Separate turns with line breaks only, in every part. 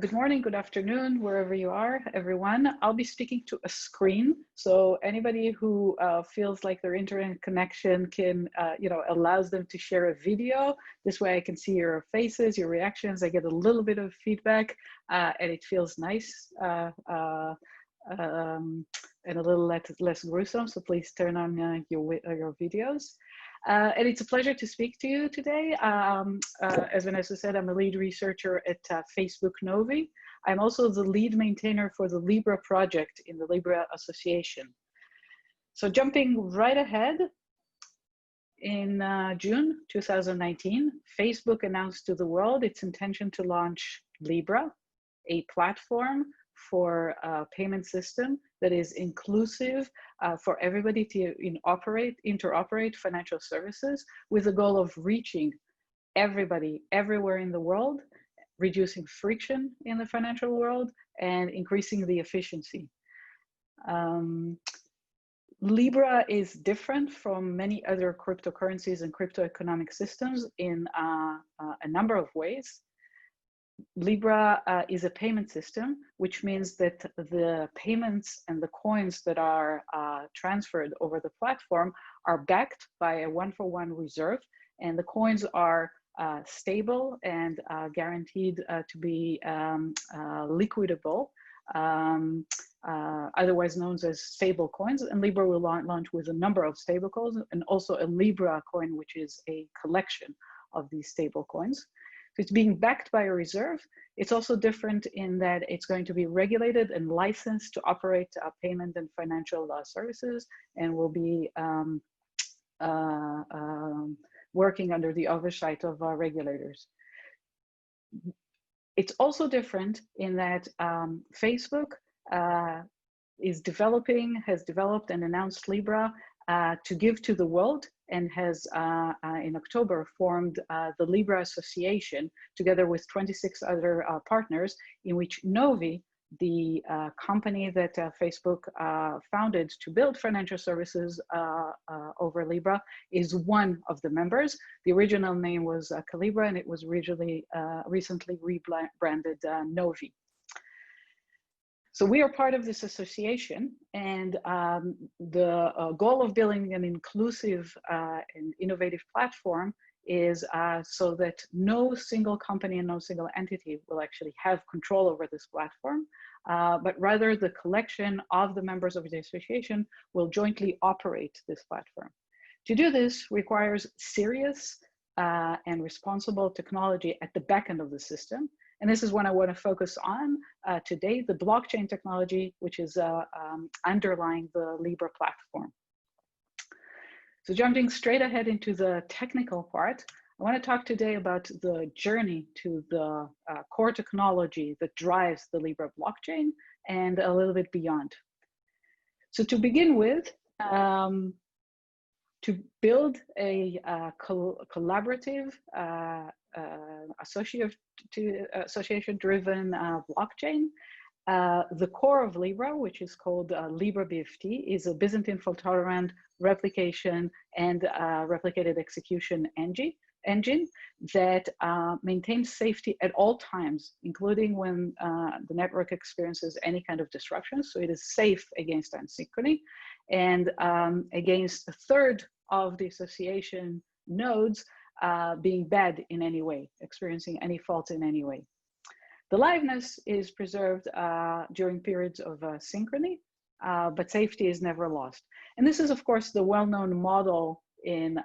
Good morning, good afternoon, wherever you are, everyone. I'll be speaking to a screen. So anybody who feels like their internet connection can, allows them to share a video. This way I can see your faces, your reactions. I get a little bit of feedback and it feels nice and a little less gruesome. So please turn on your videos. And it's a pleasure to speak to you today. As Vanessa said, I'm a lead researcher at Facebook Novi. I'm also the lead maintainer for the Libra project in the Libra Association. So jumping right ahead, in June 2019, Facebook announced to the world its intention to launch Libra, a platform for a payment system that is inclusive for everybody to interoperate financial services with the goal of reaching everybody everywhere in the world, reducing friction in the financial world, and increasing the efficiency. Libra is different from many other cryptocurrencies and crypto economic systems in a number of ways. Libra is a payment system, which means that the payments and the coins that are transferred over the platform are backed by a one-for-one reserve, and the coins are stable and guaranteed to be liquidable, otherwise known as stable coins. And Libra will launch with a number of stable coins and also a Libra coin, which is a collection of these stable coins. So it's being backed by a reserve. It's also different in that it's going to be regulated and licensed to operate payment and financial services, and will be working under the oversight of regulators. It's also different in that Facebook has developed and announced Libra to give to the world, and has in October formed the Libra Association together with 26 other partners, in which Novi, the company that Facebook founded to build financial services over Libra, is one of the members. The original name was Calibra, and it was recently rebranded Novi. So we are part of this association, and the goal of building an inclusive and innovative platform is so that no single company and no single entity will actually have control over this platform, but rather the collection of the members of the association will jointly operate this platform. To do this requires serious and responsible technology at the back end of the system. And this is what I want to focus on today, the blockchain technology, which is underlying the Libra platform. So jumping straight ahead into the technical part, I want to talk today about the journey to the core technology that drives the Libra blockchain and a little bit beyond. So to begin with, to build a collaborative, association-driven blockchain, the core of Libra, which is called Libra BFT, is a Byzantine fault-tolerant replication and replicated execution engine that maintains safety at all times, including when the network experiences any kind of disruption. So it is safe against asynchrony and against a third of the association nodes being bad in any way, experiencing any faults in any way. The liveness is preserved during periods of synchrony, but safety is never lost. And this is, of course, the well-known model in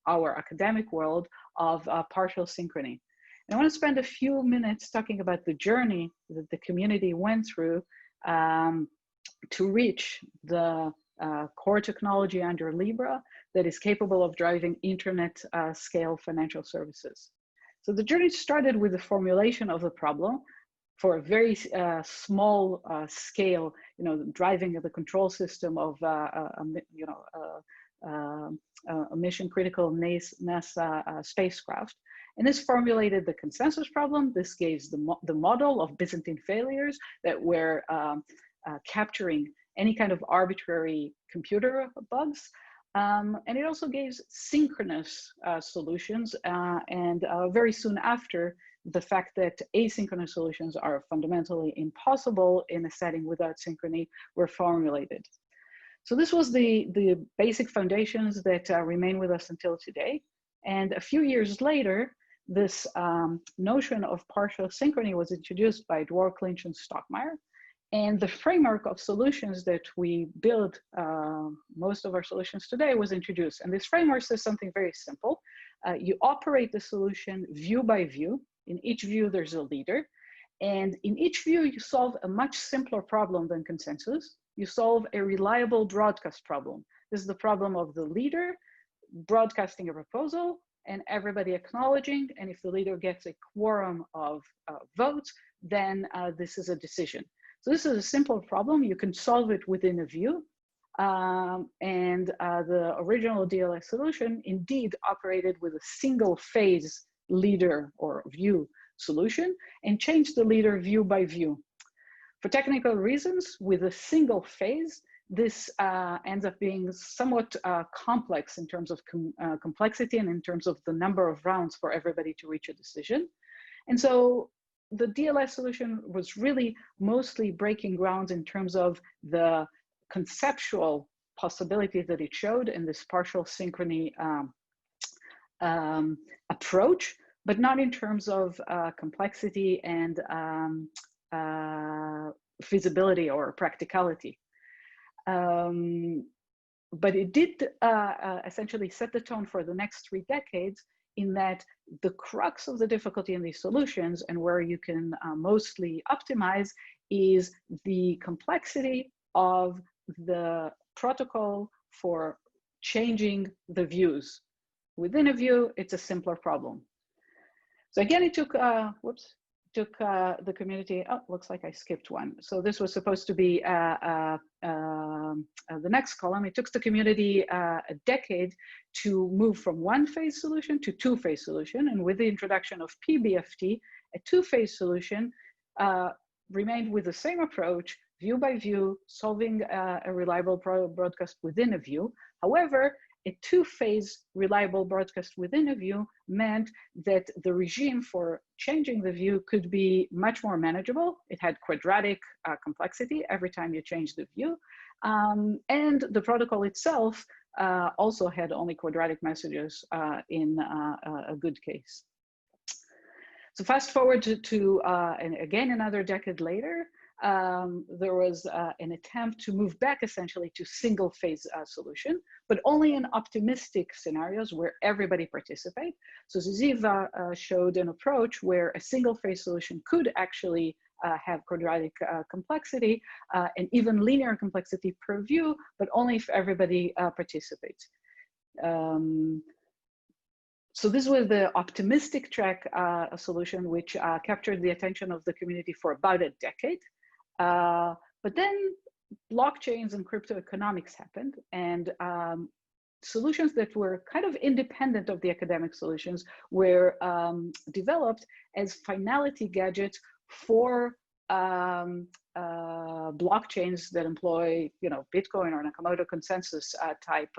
our academic world of partial synchrony. And I want to spend a few minutes talking about the journey that the community went through to reach the core technology under Libra that is capable of driving internet scale financial services. So the journey started with the formulation of the problem for a very small scale, driving the control system of a mission critical NASA spacecraft. And this formulated the consensus problem. This gave the model of Byzantine failures that were capturing any kind of arbitrary computer bugs. And it also gave synchronous solutions. And very soon after, the fact that asynchronous solutions are fundamentally impossible in a setting without synchrony were formulated. So this was the basic foundations that remain with us until today. And a few years later, this notion of partial synchrony was introduced by Dwork, Lynch, and Stockmeyer. And the framework of solutions that we build most of our solutions today was introduced. And this framework says something very simple. You operate the solution view by view. In each view, there's a leader. And in each view, you solve a much simpler problem than consensus. You solve a reliable broadcast problem. This is the problem of the leader broadcasting a proposal and everybody acknowledging. And if the leader gets a quorum of votes, then this is a decision. So this is a simple problem. You can solve it within a view. The original DLS solution indeed operated with a single phase leader or view solution and changed the leader view by view. For technical reasons, with a single phase, this ends up being somewhat complex in terms of complexity and in terms of the number of rounds for everybody to reach a decision. And so the DLS solution was really mostly breaking grounds in terms of the conceptual possibility that it showed in this partial synchrony approach, but not in terms of complexity and feasibility or practicality. But it did essentially set the tone for the next 3 decades, in that the crux of the difficulty in these solutions and where you can mostly optimize is the complexity of the protocol for changing the views. Within a view, it's a simpler problem. So again, it took, the community, oh, looks like I skipped one. So this was supposed to be the next column. It took the community a decade to move from 1-phase solution to 2-phase solution. And with the introduction of PBFT, a 2-phase solution remained with the same approach, view by view, solving a reliable broadcast within a view. However, a 2-phase reliable broadcast within a view meant that the regime for changing the view could be much more manageable. It had quadratic complexity every time you change the view. And the protocol itself also had only quadratic messages in a good case. So fast forward to and again, another decade later, there was an attempt to move back essentially to single phase solution, but only in optimistic scenarios where everybody participates. So Ziv showed an approach where a single phase solution could actually have quadratic complexity and even linear complexity per view, but only if everybody participates. So this was the optimistic track solution, which captured the attention of the community for about a decade. But then blockchains and crypto economics happened, and solutions that were kind of independent of the academic solutions were developed as finality gadgets for blockchains that employ, Bitcoin or Nakamoto consensus type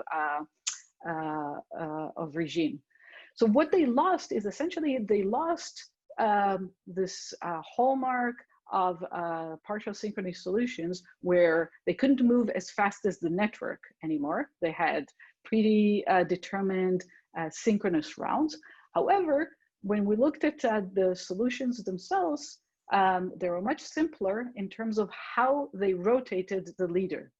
of regime. So what they lost is essentially they lost this hallmark of partial synchrony solutions where they couldn't move as fast as the network anymore. They had pretty determined synchronous rounds. However, when we looked at the solutions themselves, they were much simpler in terms of how they rotated the leader.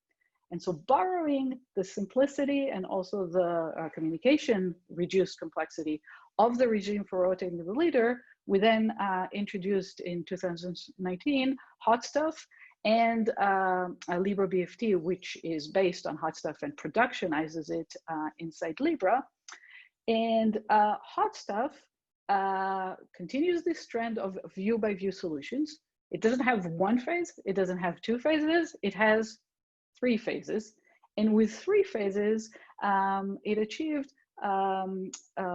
And so borrowing the simplicity and also the communication reduced complexity of the regime for rotating the leader, we then introduced in 2019 Hot Stuff and Libra BFT, which is based on Hot Stuff and productionizes it inside Libra. And Hot Stuff continues this trend of view by view solutions. It doesn't have 1 phase, it doesn't have 2 phases, it has 3 phases. And with 3 phases, it achieved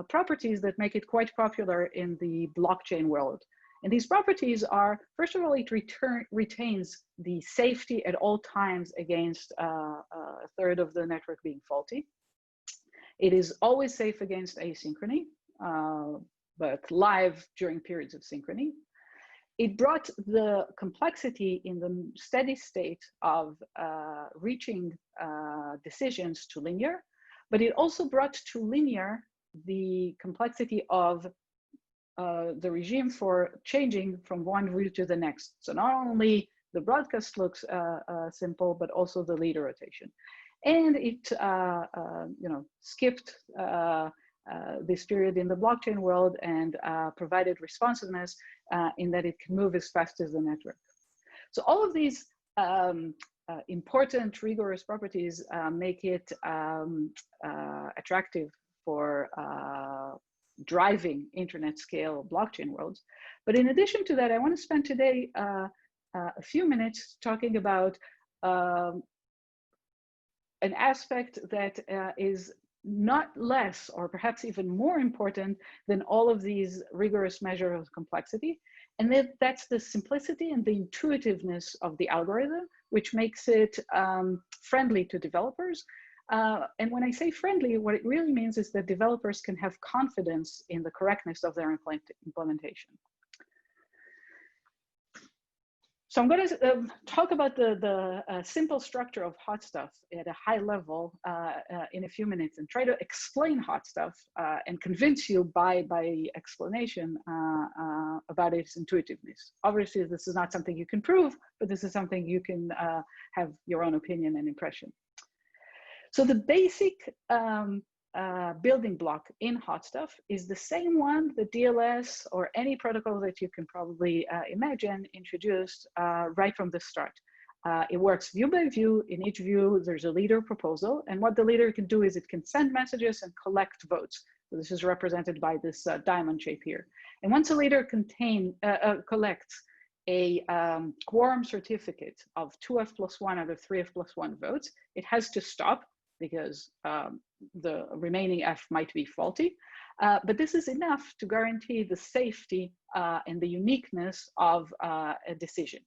properties that make it quite popular in the blockchain world. And these properties are, first of all, it retains the safety at all times against a third of the network being faulty. It is always safe against asynchrony, but live during periods of synchrony. It brought the complexity in the steady state of reaching decisions to linear, but it also brought to linear the complexity of the regime for changing from one route to the next. So not only the broadcast looks simple, but also the leader rotation. And it skipped this period in the blockchain world and provided responsiveness in that it can move as fast as the network. So all of these important rigorous properties make it attractive for driving internet scale blockchain worlds. But in addition to that, I want to spend today a few minutes talking about an aspect that is not less, or perhaps even more important than all of these rigorous measures of complexity. And that's the simplicity and the intuitiveness of the algorithm, which makes it friendly to developers. And when I say friendly, what it really means is that developers can have confidence in the correctness of their implementation. So I'm going to talk about the simple structure of hot stuff at a high level in a few minutes, and try to explain hot stuff and convince you by explanation about its intuitiveness. Obviously, this is not something you can prove, but this is something you can have your own opinion and impression. So the basic building block in hot stuff is the same one that DLS or any protocol that you can probably imagine introduced right from the start. It works view by view. In each view, there's a leader proposal. And what the leader can do is it can send messages and collect votes. So this is represented by this diamond shape here. And once a leader collects a quorum certificate of 2f+1 out of 3f+1 votes, it has to stop because the remaining f might be faulty. But this is enough to guarantee the safety and the uniqueness of a decision.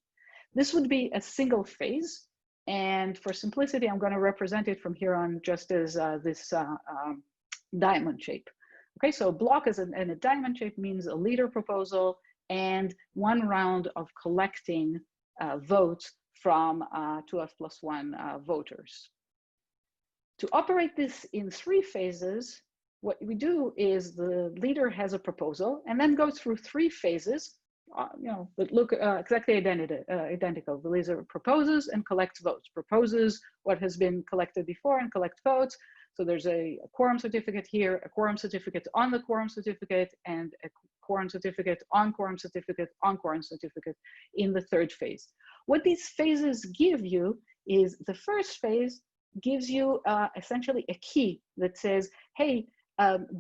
This would be a single phase. And for simplicity, I'm going to represent it from here on just as this diamond shape. Okay, so a block in a diamond shape means a leader proposal and one round of collecting votes from 2f+1 voters. To operate this in 3 phases, what we do is the leader has a proposal and then goes through 3 phases, that look exactly identical. The leader proposes and collects votes, proposes what has been collected before and collects votes. So there's a quorum certificate here, a quorum certificate on the quorum certificate, and a quorum certificate on quorum certificate on quorum certificate in the 3rd phase. What these phases give you is the first phase gives you essentially a key that says, hey,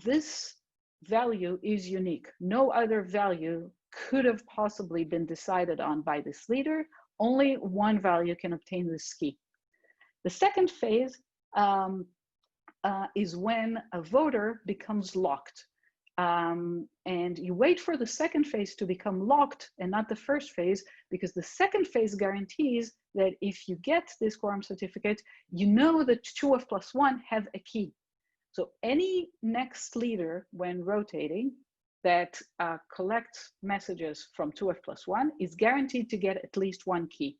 this value is unique. No other value could have possibly been decided on by this leader. Only one value can obtain this key. The second phase is when a voter becomes locked. And you wait for the second phase to become locked and not the first phase, because the second phase guarantees that if you get this quorum certificate, you know that 2f+1 have a key. So any next leader, when rotating, that collects messages from 2f+1 is guaranteed to get at least one key.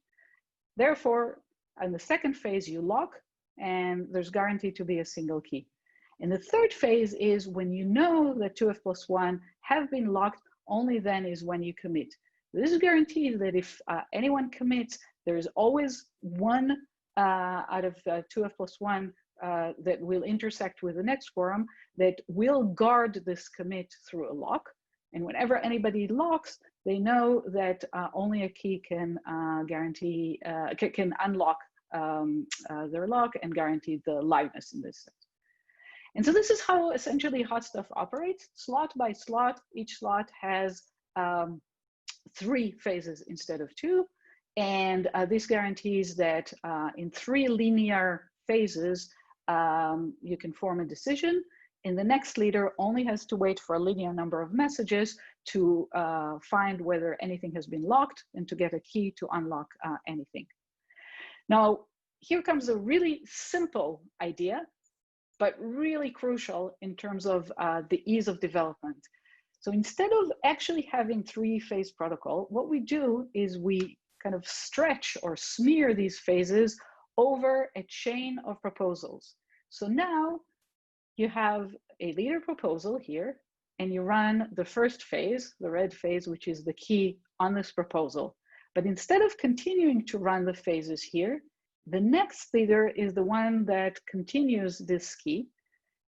Therefore, in the second phase, you lock, and there's guaranteed to be a single key. And the third phase is when you know that 2f+1 have been locked, only then is when you commit. This is guaranteed that if anyone commits, there is always one out of 2f+1 that will intersect with the next quorum that will guard this commit through a lock. And whenever anybody locks, they know that only a key can can unlock their lock and guarantee the liveness in this sense. And so this is how essentially hot stuff operates. Slot by slot, each slot has 3 phases instead of 2. And this guarantees that in 3 linear phases, you can form a decision. And the next leader only has to wait for a linear number of messages to find whether anything has been locked and to get a key to unlock anything. Now, here comes a really simple idea, but really crucial in terms of the ease of development. So instead of actually having three-phase protocol, what we do is we kind of stretch or smear these phases over a chain of proposals. So now you have a leader proposal here, and you run the first phase, the red phase, which is the key on this proposal. But instead of continuing to run the phases here, the next leader is the one that continues this key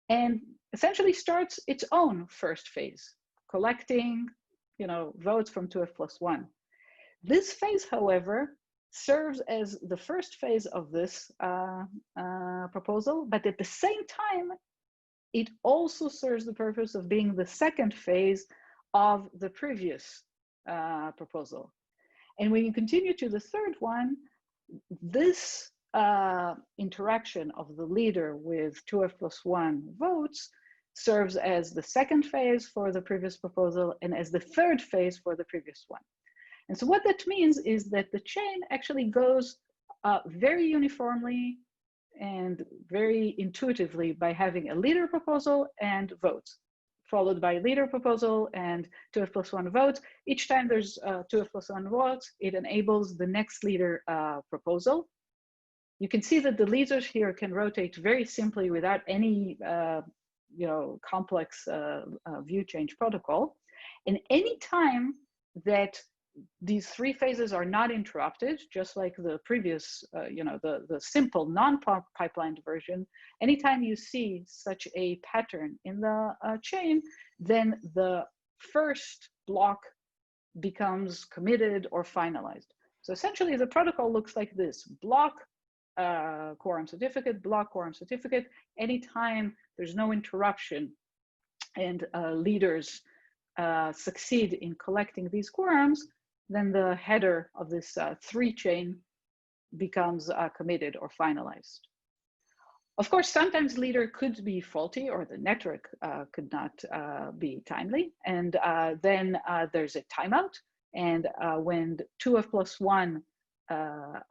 and essentially starts its own first phase, collecting, votes from 2f+1. This phase, however, serves as the first phase of this proposal, but at the same time, it also serves the purpose of being the second phase of the previous proposal. And when you continue to the third one, this interaction of the leader with 2f+1 votes serves as the second phase for the previous proposal and as the third phase for the previous one. And so what that means is that the chain actually goes very uniformly and very intuitively by having a leader proposal and votes, followed by leader proposal and 2f+1 votes. Each time there's 2f+1 votes, it enables the next leader proposal. You can see that the leaders here can rotate very simply without any complex view change protocol. And any time that these three phases are not interrupted, just like the previous, the simple non-pipelined version, anytime you see such a pattern in the chain, then the first block becomes committed or finalized. So essentially the protocol looks like this: block, quorum certificate, block, quorum certificate. Anytime there's no interruption and leaders succeed in collecting these quorums, then the header of this three chain becomes committed or finalized. Of course, sometimes leader could be faulty or the network could not be timely. And then there's a timeout. And when 2f+1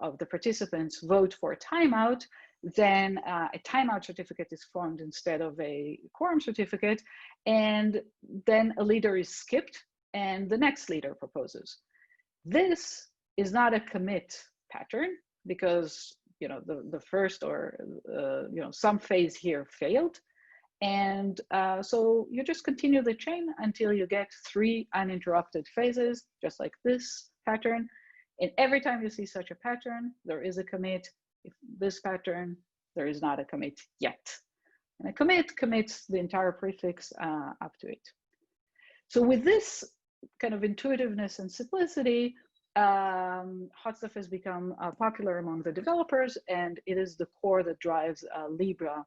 of the participants vote for a timeout, then a timeout certificate is formed instead of a quorum certificate. And then a leader is skipped and the next leader proposes. This is not a commit pattern because the first or some phase here failed, and so you just continue the chain until you get three uninterrupted phases, just like this pattern. And every time you see such a pattern, there is a commit. If this pattern, there is not a commit yet. And a commit commits the entire prefix up to it. So with this kind of intuitiveness and simplicity, hot stuff has become popular among the developers, and it is the core that drives Libra,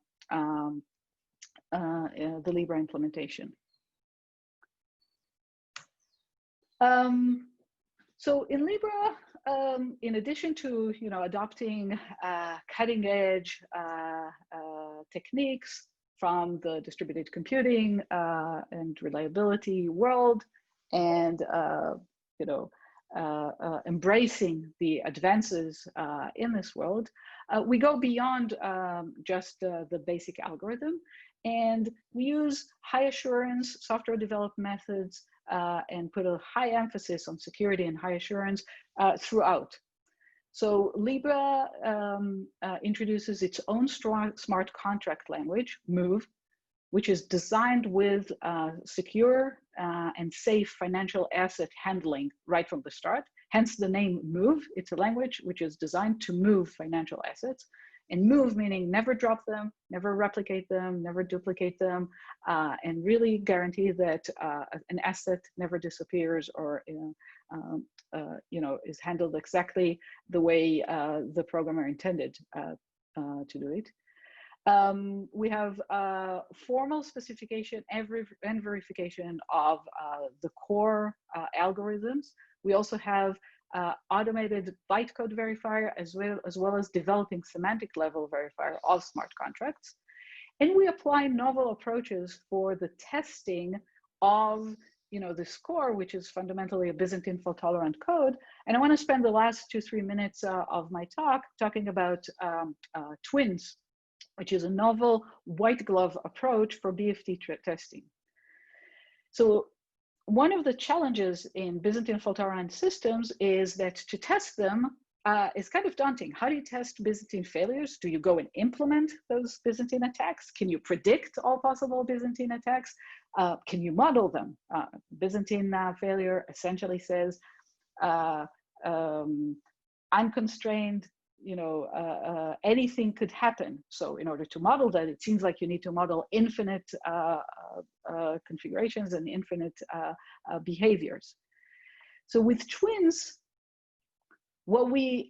the Libra implementation. So in Libra, in addition to adopting cutting edge techniques from the distributed computing and reliability world, and embracing the advances in this world, we go beyond just the basic algorithm, and we use high assurance software developed methods and put a high emphasis on security and high assurance throughout. So Libra introduces its own smart contract language, Move, which is designed with secure and safe financial asset handling right from the start. Hence the name Move. It's a language which is designed to move financial assets. And move meaning never drop them, never replicate them, never duplicate them, and really guarantee that an asset never disappears or is handled exactly the way the programmer intended to do it. We have formal specification and verification of the core algorithms. We also have automated bytecode verifier as well as developing semantic level verifier of smart contracts. And we apply novel approaches for the testing of this core, which is fundamentally a Byzantine fault tolerant code. And I want to spend the last 2-3 minutes of my talk talking about twins, which is a novel white glove approach for BFT testing. So one of the challenges in Byzantine fault-tolerant systems is that to test them is kind of daunting. How do you test Byzantine failures? Do you go and implement those Byzantine attacks? Can you predict all possible Byzantine attacks? Can you model them? Byzantine failure essentially says unconstrained, anything could happen. So in order to model that, it seems like you need to model infinite configurations and infinite behaviors. So with twins, what we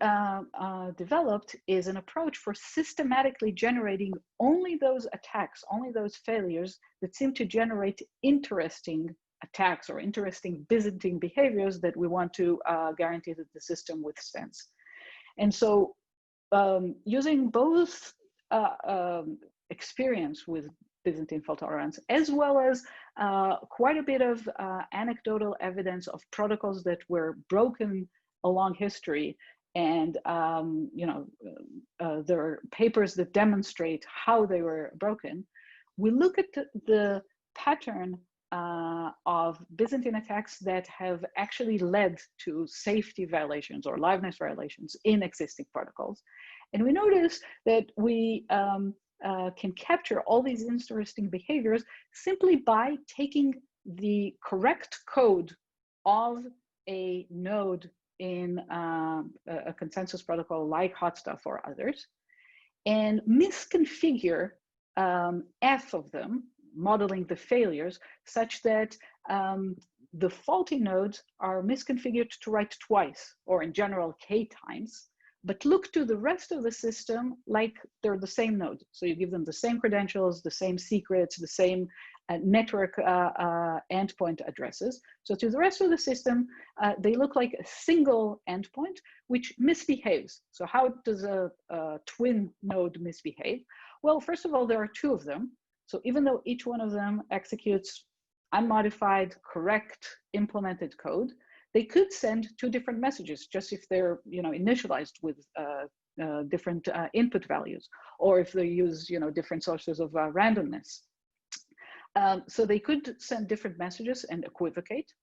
developed is an approach for systematically generating only those attacks, only those failures that seem to generate interesting attacks or interesting Byzantine behaviors that we want to guarantee that the system withstands. And so using both experience with Byzantine fault tolerance, as well as quite a bit of anecdotal evidence of protocols that were broken along history, and there are papers that demonstrate how they were broken, we look at the pattern of Byzantine attacks that have actually led to safety violations or liveness violations in existing protocols. And we notice that we can capture all these interesting behaviors simply by taking the correct code of a node in a consensus protocol like Hot Stuff or others, and misconfigure F of them, modeling the failures, such that the faulty nodes are misconfigured to write twice, or in general, K times, but look to the rest of the system like they're the same node. So you give them the same credentials, the same secrets, the same network endpoint addresses. So to the rest of the system, they look like a single endpoint, which misbehaves. So how does a twin node misbehave? Well, first of all, there are two of them. So even though each one of them executes unmodified, correct, implemented code, they could send two different messages, just if they're initialized with different input values, or if they use different sources of randomness. So they could send different messages and equivocate.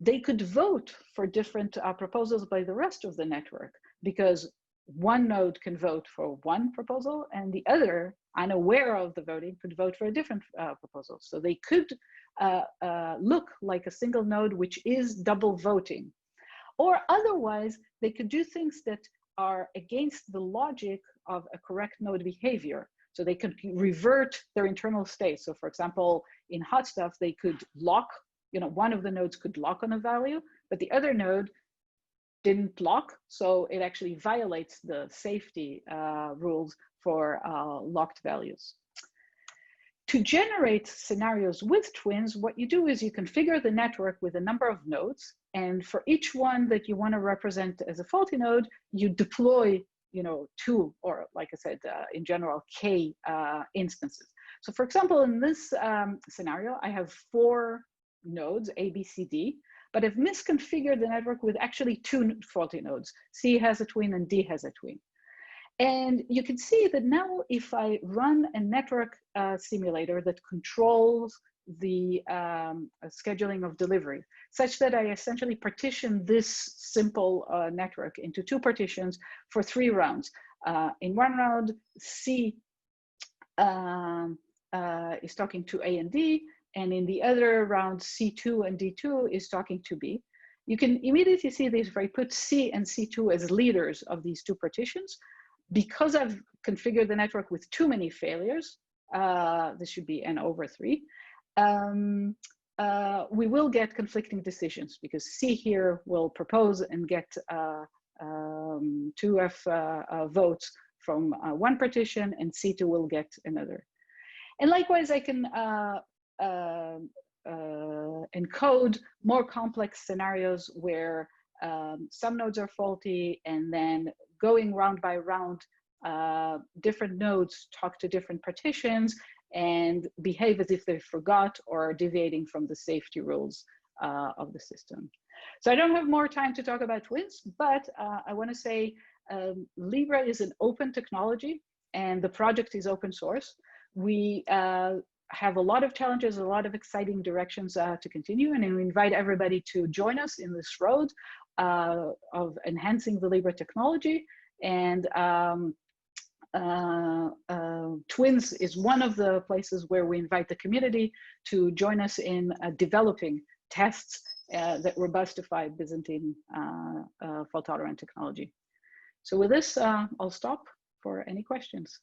They could vote for different proposals by the rest of the network, because one node can vote for one proposal and the other, unaware of the voting, could vote for a different proposal. So they could look like a single node which is double voting. Or otherwise, they could do things that are against the logic of a correct node behavior. So they could revert their internal state. So for example, in Hot Stuff, they could lock, one of the nodes could lock on a value, but the other node didn't lock. So it actually violates the safety rules for locked values. To generate scenarios with twins, what you do is you configure the network with a number of nodes. And for each one that you want to represent as a faulty node, you deploy two, or like I said, in general, K instances. So for example, in this scenario, I have 4 nodes, A, B, C, D, but I've misconfigured the network with actually 2 faulty nodes. C has a twin and D has a twin. And you can see that now if I run a network simulator that controls the scheduling of delivery, such that I essentially partition this simple network into 2 partitions for 3 rounds. In one round, C is talking to A and D, and in the other round, C2 and D2 is talking to B. You can immediately see this if I put C and C2 as leaders of these 2 partitions. Because I've configured the network with too many failures, this should be n over 3, we will get conflicting decisions, because C here will propose and get 2F votes from one partition, and C2 will get another. And likewise, I can encode more complex scenarios where some nodes are faulty, and then going round by round, different nodes talk to different partitions and behave as if they forgot or are deviating from the safety rules of the system. So I don't have more time to talk about twins, but I want to say Libra is an open technology and the project is open source. We have a lot of challenges, a lot of exciting directions to continue, and we invite everybody to join us in this road of enhancing the Libra technology. And Twins is one of the places where we invite the community to join us in developing tests that robustify Byzantine fault-tolerant technology. So with this, I'll stop for any questions.